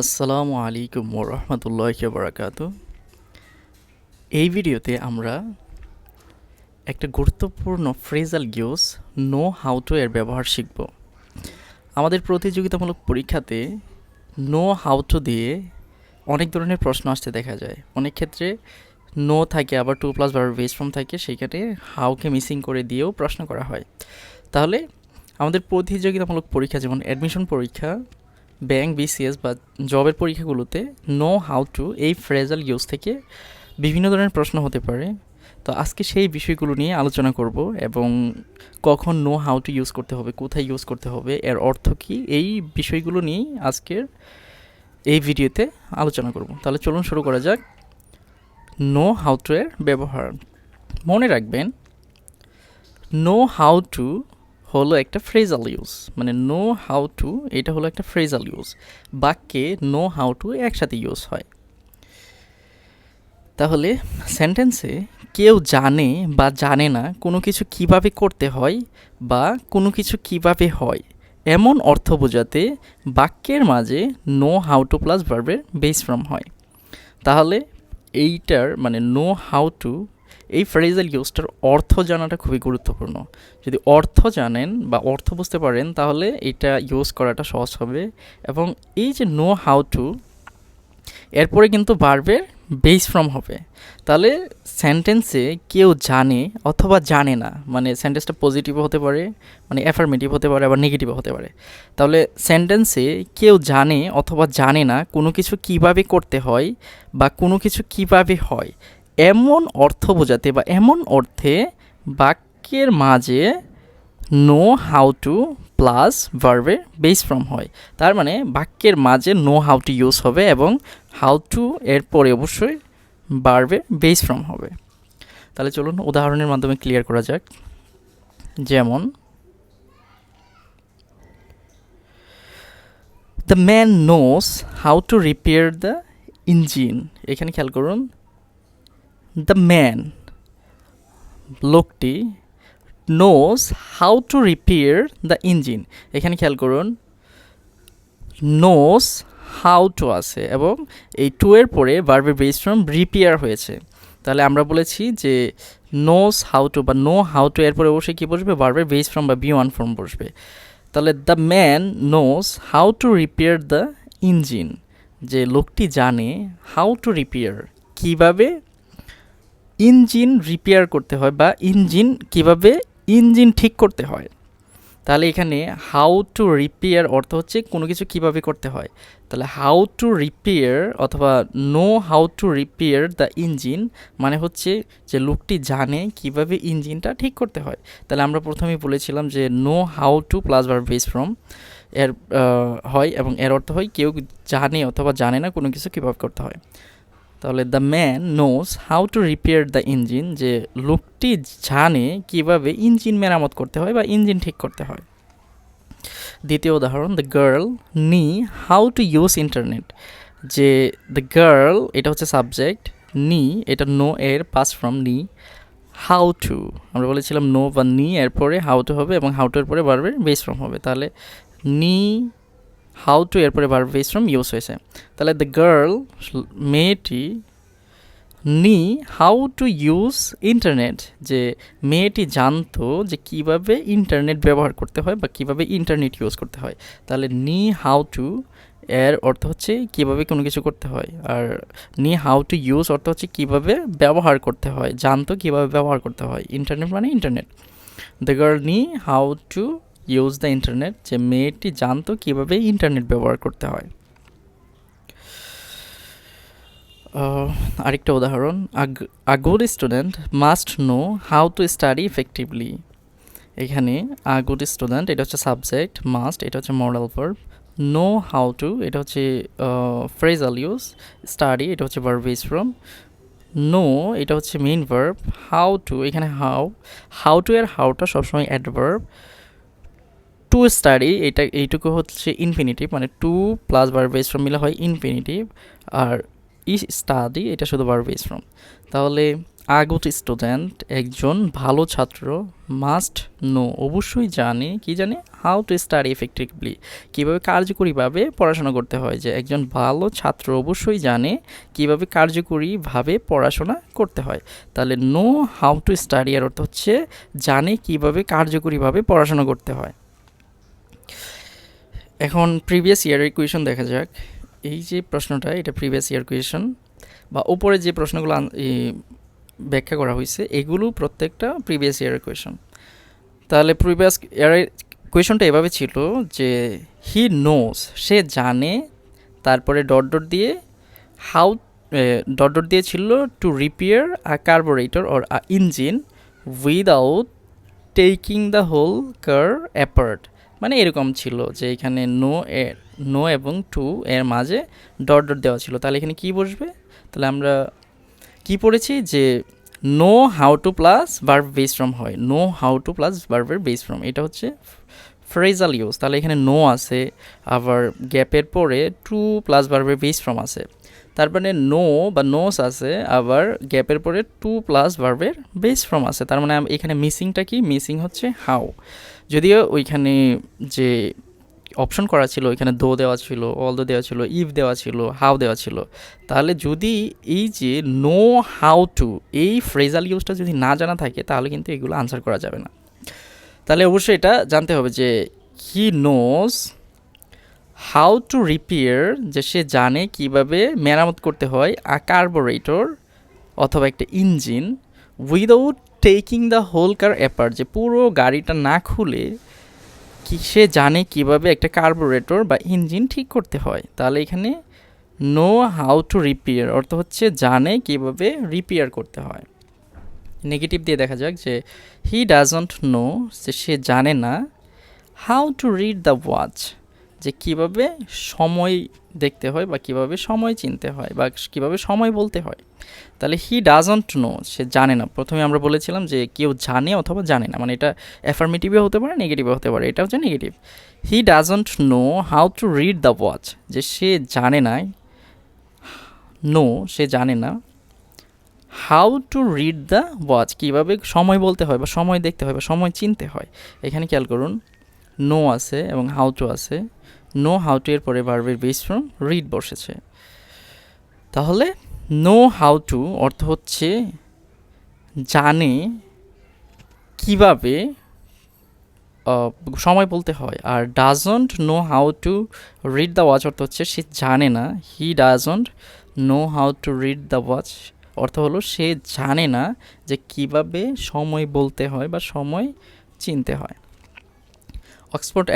আসসালামু আলাইকুম ওরহমতুল্লাহি বারাকাতু। এই ভিডিওতে আমরা একটা গুরুত্বপূর্ণ phrasal use no how two এর ব্যবহার শিখব। আমাদের প্রতিযোগিতামূলক পরীক্ষাতে নো হাউ টু দিয়ে অনেক ধরনের প্রশ্ন আসতে দেখা যায়। অনেক ক্ষেত্রে নো থাকে, আবার to plus verb base form থাকে, সেইখানে হাউকে মিসিং করে দিয়েও প্রশ্ন করা হয়। তাহলে আমাদের প্রতিযোগিতামূলক পরীক্ষা যেমন অ্যাডমিশন পরীক্ষা, ব্যাংক, বিসিএস বা জবের পরীক্ষাগুলোতে নো হাউ টু এই ফ্রেজাল ইউজ থেকে বিভিন্ন ধরনের প্রশ্ন হতে পারে। তো আজকে সেই বিষয়গুলো নিয়ে আলোচনা করব এবং কখন নো হাউ টু ইউজ করতে হবে, কোথায় ইউজ করতে হবে, এর অর্থ কী, এই বিষয়গুলো নিয়েই আজকের এই ভিডিওতে আলোচনা করব। তাহলে চলুন শুরু করা যাক। নো হাউ টু এর ব্যবহার মনে রাখবেন, নো হাউ টু হলো একটা ফ্রেজাল ইউজ, মানে নো হাউ টু এটা হলো একটা ফ্রেজাল ইউজ। বাক্যে নো হাউ টু একসাথে ইউজ হয়। তাহলে সেন্টেন্সে কেউ জানে বা জানে না কোনো কিছু কিভাবে করতে হয় বা কোনো কিছু কিভাবে হয় এমন অর্থ বোঝাতে বাক্যের মাঝে নো হাউ টু প্লাস ভার্বের বেস ফর্ম হয়। তাহলে এইটার মানে নো হাউ টু এই ফ্রেজাল ইউজটার অর্থ জানাটা খুবই গুরুত্বপূর্ণ। যদি অর্থ জানেন বা অর্থ বুঝতে পারেন তাহলে এটা ইউজ করাটা সহজ হবে। এবং এই যে নো হাউ টু এরপরে কিন্তু ভার্বের বেস ফর্ম হবে। তাহলে সেন্টেন্সে কেউ জানে অথবা জানে না, মানে সেন্টেন্সটা পজিটিভও হতে পারে, মানে অ্যাফার্মেটিভ হতে পারে, আবার নেগেটিভও হতে পারে। তাহলে সেন্টেন্সে কেউ জানে অথবা জানে না কোনো কিছু কিভাবে করতে হয় বা কোনো কিছু কিভাবে হয় এমন অর্থ বোঝাতে বা এমন অর্থে বাক্যের মাঝে নো হাউ টু প্লাস ভার্বের বেস ফর্ম হয়। তার মানে বাক্যের মাঝে নো হাউ টু ইউজ হবে এবং হাউ টু এর পরে অবশ্যই ভার্বের বেস ফর্ম হবে। তাহলে চলুন উদাহরণের মাধ্যমে ক্লিয়ার করা যাক। যেমন the man knows how to repair the engine. এখানে খেয়াল করুন, দ্য ম্যান লোকটি knows how to repair the engine. এখানে খেয়াল করুন নোস হাউ টু আছে এবং এই টু এর পরে ভার্বের বেস ফর্ম রিপেয়ার হয়েছে। তাহলে আমরা বলেছি যে নোস হাউ টু বা নো হাউ টু এরপরে অবশ্যই কী বসবে, ভার্বের বেস ফর্ম বা বি ওয়ান ফর্ম বসবে। তাহলে the man knows how to repair the engine, যে লোকটি জানে হাউ টু রিপেয়ার কীভাবে ইঞ্জিন রিপেয়ার করতে হয় বা ইঞ্জিন কীভাবে ইঞ্জিন ঠিক করতে হয়। তাহলে এখানে হাউ টু রিপেয়ার অর্থ হচ্ছে কোনো কিছু কীভাবে করতে হয়। তাহলে হাউ টু রিপেয়ার অথবা no how to repair the engine মানে হচ্ছে যে লোকটি জানে কীভাবে ইঞ্জিনটা ঠিক করতে হয়। তাহলে আমরা প্রথমেই বলেছিলাম যে no how two plus verb base form এর হয় এবং এর অর্থ হয় কেউ জানে অথবা জানে না কোনো কিছু কীভাবে করতে হয়। তাহলে the man knows how to repair the engine, যে লোকটি জানে কীভাবে ইঞ্জিন মেরামত করতে হয় বা ইঞ্জিন ঠিক করতে হয়। দ্বিতীয় উদাহরণ, দ্য গার্ল নি হাউ টু ইউজ ইন্টারনেট, যে দ্য গার্ল এটা হচ্ছে সাবজেক্ট, নি এটা নো এর পাস্ট ফর্ম নি, হাউ টু আমরা বলেছিলাম নো বা নি এরপরে হাউ টু হবে এবং হাউ টু এর পরে ভার্বের বেস ফর্ম হবে। তাহলে নি হাউ টু এরপরে ভার্ব বেস ফর্ম ইউজ হয়েছে। তাহলে দ্য গার্ল মেয়েটি নি হাউ টু ইউজ ইন্টারনেট, যে মেয়েটি জানতো যে কীভাবে ইন্টারনেট ব্যবহার করতে হয় বা কীভাবে ইন্টারনেট ইউজ করতে হয়। তাহলে নি হাউ টু এর অর্থ হচ্ছে কীভাবে কোনো কিছু করতে হয়, আর নি হাউ টু ইউজ অর্থ হচ্ছে কীভাবে ব্যবহার করতে হয়, জানতো কীভাবে ব্যবহার করতে হয়। ইন্টারনেট মানে ইন্টারনেট। দ্য গার্ল নি how to use the internet, যে মেয়েটি জানতো কীভাবে ইন্টারনেট ব্যবহার করতে হয়। আরেকটা উদাহরণ, a good student must know how to study effectively. এখানে আ গুড স্টুডেন্ট এটা হচ্ছে সাবজেক্ট, মাস্ট এটা হচ্ছে modal verb, no how two এটা হচ্ছে ফ্রেজাল ইউজ, স্টাডি এটা হচ্ছে ভার্ব বেস ফর্ম, নো এটা হচ্ছে মেইন ভার্ব, হাউ টু এখানে হাউ টু এর হাউটা সবসময় অ্যাডভার্ব, টু স্টাডি এটা এইটুকু হচ্ছে ইনফিনিটিভ, মানে to plus verb base form মিলে হয় ইনফিনিটিভ, আর স্টাডি এটা শুধু ভার্ব বেস ফর্ম। তাহলে আ গুড স্টুডেন্ট একজন ভালো ছাত্র মাস্ট নো অবশ্যই জানে কি জানে হাউ টু স্টাডি এফেক্টিভলি কীভাবে কার্যকরীভাবে পড়াশোনা করতে হয় যে একজন ভালো ছাত্র অবশ্যই জানে কীভাবে কার্যকরীভাবে পড়াশোনা করতে হয় তাহলে নো হাউ টু স্টাডি এর অর্থ হচ্ছে জানে কীভাবে কার্যকরীভাবে পড়াশোনা করতে হয়। এখন প্রিভিয়াস ইয়ারের কোয়েশন দেখা যাক। এই যে প্রশ্নটা এটা প্রিভিয়াস ইয়ার কোয়েশন বা উপরে যে প্রশ্নগুলো ব্যাখ্যা করা হয়েছে এগুলো প্রত্যেকটা প্রিভিয়াস ইয়ারের কোয়েশন। তাহলে প্রিভিয়াস ইয়ারের কোয়েশনটা এভাবে ছিল যে হি নোস সে জানে, তারপরে ডট ডট দিয়ে হাউ ডট ডট দিয়ে ছিল to repair a carburettor or a engine without taking the whole car apart, মানে এরকম ছিল যে এখানে নো এবং টু এর মাঝে ডট ডট দেওয়া ছিল। তাহলে এখানে কি বসবে? তাহলে আমরা কি পড়েছি যে no how two plus verb base form হয়, নো হাউ টু প্লাস ভার্বের বেস ফ্রম, এটা হচ্ছে ফ্রেজাল ইউজ। তাহলে এখানে নো আছে, আবার গ্যাপের পরে টু প্লাস ভার্বের বেস ফ্রম আছে, তারপরে নো বা নোস আছে, আবার গ্যাপের পরে টু প্লাস ভার্বের বেস ফ্রম আছে। তার মানে এখানে মিসিংটা কি? মিসিং হচ্ছে হাউ। যদিও ওইখানে যে অপশন করা ছিল ওইখানে দো দেওয়া ছিল, অল দো দেওয়া ছিল, ইফ দেওয়া ছিল, হাউ দেওয়া ছিল। তাহলে যদি এই যে নো হাউ টু এই ফ্রেজাল ইউজটা যদি না জানা থাকে তাহলে কিন্তু এগুলো আনসার করা যাবে না। তাহলে অবশ্যই এটা জানতে হবে যে he knows how to repair, যে সে জানে কিভাবে মেরামত করতে হয় আ কার্বোরেটর অথবা একটা engine without taking the whole car apart, যে পুরো গাড়িটা না খুলে কি সে জানে কিভাবে একটা কার্বোরেটর বা ইঞ্জিন ঠিক করতে হয়। তাহলে এখানে নো হাউ টু রিপেয়ার অর্থ হচ্ছে জানে কিভাবে রিপেয়ার করতে হয়। নেগেটিভ দিয়ে দেখা যাক যে হি ডাজন্ট নো, যে সে জানে না how to read the watch, যে কিভাবে সময় দেখতে হয় বা কিভাবে সময় চিনতে হয় বা কিভাবে সময় বলতে হয়। তাহলে হি ডাজন্ট নো সে জানে না। প্রথমে আমরা বলেছিলাম যে কেউ জানে অথবা জানে না, মানে এটা অ্যাফার্মেটিভও হতে পারে নেগেটিভও হতে পারে, এটা হচ্ছে negative. He doesn't know how to read the watch, যে সে জানে না, নো সে জানে না how to read the watch কীভাবে সময় বলতে হয় বা সময় দেখতে হয় বা সময় চিনতে হয়। এখানে খেয়াল করুন নো আছে এবং হাউ টু আছে, নো হাউ টু এর পরে ভার্বের বেস ফর্ম রিড বসেছে। তাহলে নো হাউ টু অর্থ হচ্ছে জানে কিভাবে সময় বলতে হয়, আর doesn't know how to read the watch অর্থ হচ্ছে সে জানে না, he doesn't know how to read the watch অর্থ হলো সে জানে না যে কিভাবে সময় বলতে হয় বা সময় চিনতে হয়। অক্সফোর্ড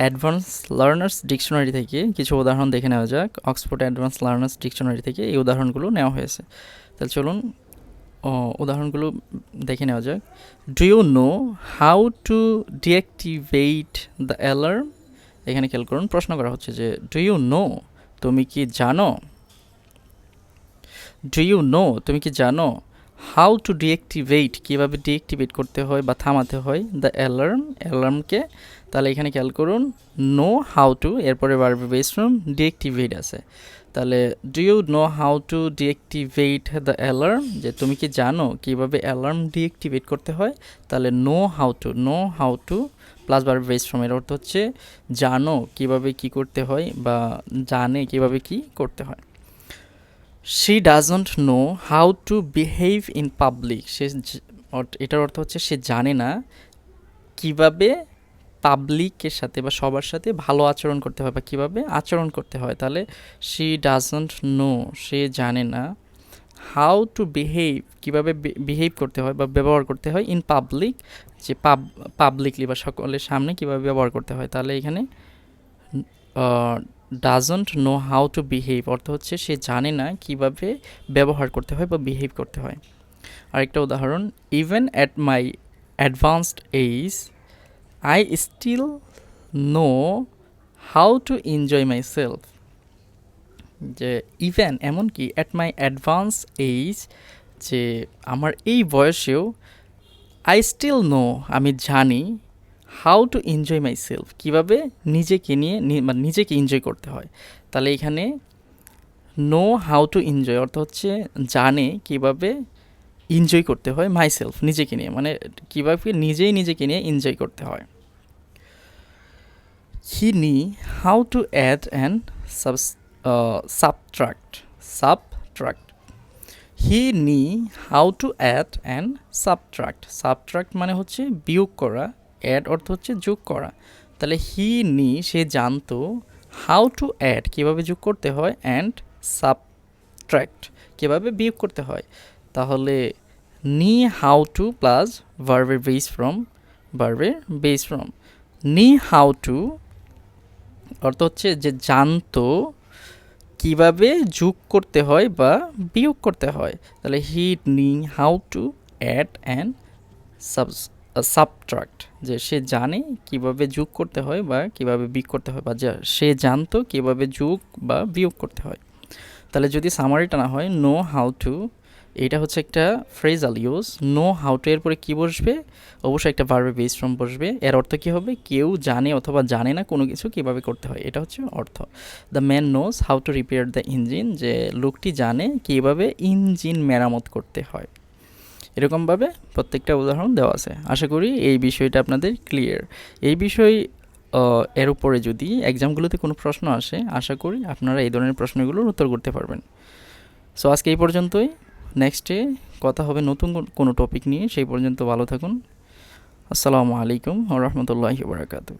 অ্যাডভান্স লার্নার্স ডিকশনারি থেকে কিছু উদাহরণ দেখে নেওয়া যাক। অক্সফোর্ড অ্যাডভান্স লার্নার্স ডিকশনারি থেকে এই উদাহরণগুলো নেওয়া হয়েছে। তাহলে চলুন উদাহরণগুলো দেখে নেওয়া যাক। Do you know how to deactivate the alarm? এখানে খেয়াল করুন প্রশ্ন করা হচ্ছে যে ডু ইউ নো তুমি কি জানো, ডু ইউ নো তুমি কি জানো হাউ টু ডিঅ্যাক্টিভেট কীভাবে ডিঅ্যাক্টিভেট করতে হয় বা থামাতে হয় দ্য অ্যালার্মকে। তাহলে এখানে খেয়াল করুন নো হাউ টু এরপরে ভার্ব বেস ফর্ম ডিঅ্যাক্টিভেট আছে। তাহলে do you know how to deactivate the alarm, যে তুমি কি জানো কীভাবে অ্যালার্ম ডিঅ্যাক্টিভেট করতে হয়। তাহলে no how two plus verb base form এর অর্থ হচ্ছে জানো কীভাবে কি করতে হয় বা জানে কীভাবে কি করতে হয়। She doesn't know how two behave in public, এটার অর্থ হচ্ছে সে জানে না কিভাবে পাবলিকের সাথে বা সবার সাথে ভালো আচরণ করতে হয় বা কীভাবে আচরণ করতে হয়। তাহলে শি ডাজন্ট নো সে জানে না হাউ টু বিহেভ কীভাবে বিহেভ করতে হয় বা ব্যবহার করতে হয় ইন পাবলিক, যে পাবলিকলি বা সকলের সামনে কীভাবে ব্যবহার করতে হয়। তাহলে এখানে doesn't know how two behave অর্থ হচ্ছে সে জানে না কিভাবে ব্যবহার করতে হয় বা বিহেভ করতে হয়। আরেকটা উদাহরণ, even at my advanced age I still know how to enjoy myself, যে ইভেন এমনকি অ্যাট মাই অ্যাডভান্স এজ, যে আমার এই বয়সেও আই স্টিল নো আমি জানি how to enjoy myself কীভাবে নিজেকে নিয়ে মানে নিজেকে এনজয় করতে হয়। তাহলে এখানে নো হাউ টু এনজয় অর্থ হচ্ছে জানে কিভাবে এনজয় করতে হয় মাইসেলফ নিজেকে নিয়ে, মানে কীভাবে নিজেকে নিয়ে এনজয় করতে হয়। He knew how to add and subtract. He knew how to add and subtract মানে হচ্ছে বিয়োগ করা, অ্যাড অর্থ হচ্ছে যোগ করা। তাহলে হি নি সে জানতো, হাউ টু অ্যাড কীভাবে যোগ করতে হয়, অ্যান্ড সাবট্রাক্ট কীভাবে বিয়োগ করতে হয়। তাহলে নি হাউ টু প্লাস ভার্বের বেস ফ্রম নি হাউ টু অর্থ হচ্ছে যে জানতো কিভাবে যোগ করতে হয় বা বিয়োগ করতে হয়। তাহলে he knew how to add and subtract, যে সে জানে কিভাবে যোগ করতে হয় বা কিভাবে বিয়োগ করতে হয়, বা সে জানতো কিভাবে যোগ বা বিয়োগ করতে হয়। তাহলে যদি সামারিটা না হয়, নো হাউ টু, এটা হচ্ছে একটা phrasal use. No how to এরপরে কী বসবে, অবশ্যই একটা ভার্বের বেস ফর্ম বসবে। এর অর্থ কী হবে, কেউ জানে অথবা জানে না কোনো কিছু কীভাবে করতে হয়, এটা হচ্ছে অর্থ। The man knows how to repair the engine, যে লোকটি জানে কীভাবে ইঞ্জিন মেরামত করতে হয়। এরকমভাবে প্রত্যেকটা উদাহরণ দেওয়া আছে। আশা করি এই বিষয়টা আপনাদের ক্লিয়ার। এই বিষয় এর উপরে যদি এক্সামগুলোতে কোনো প্রশ্ন আসে, আশা করি আপনারা এই ধরনের প্রশ্নগুলোর উত্তর করতে পারবেন। সো আজকে এই পর্যন্তই। নেক্সটে কথা হবে নতুন কোনো টপিক নিয়ে। সেই পর্যন্ত ভালো থাকুন। আসসালামু আলাইকুম ওয়া রাহমাতুল্লাহি ওয়া বারাকাতুহু।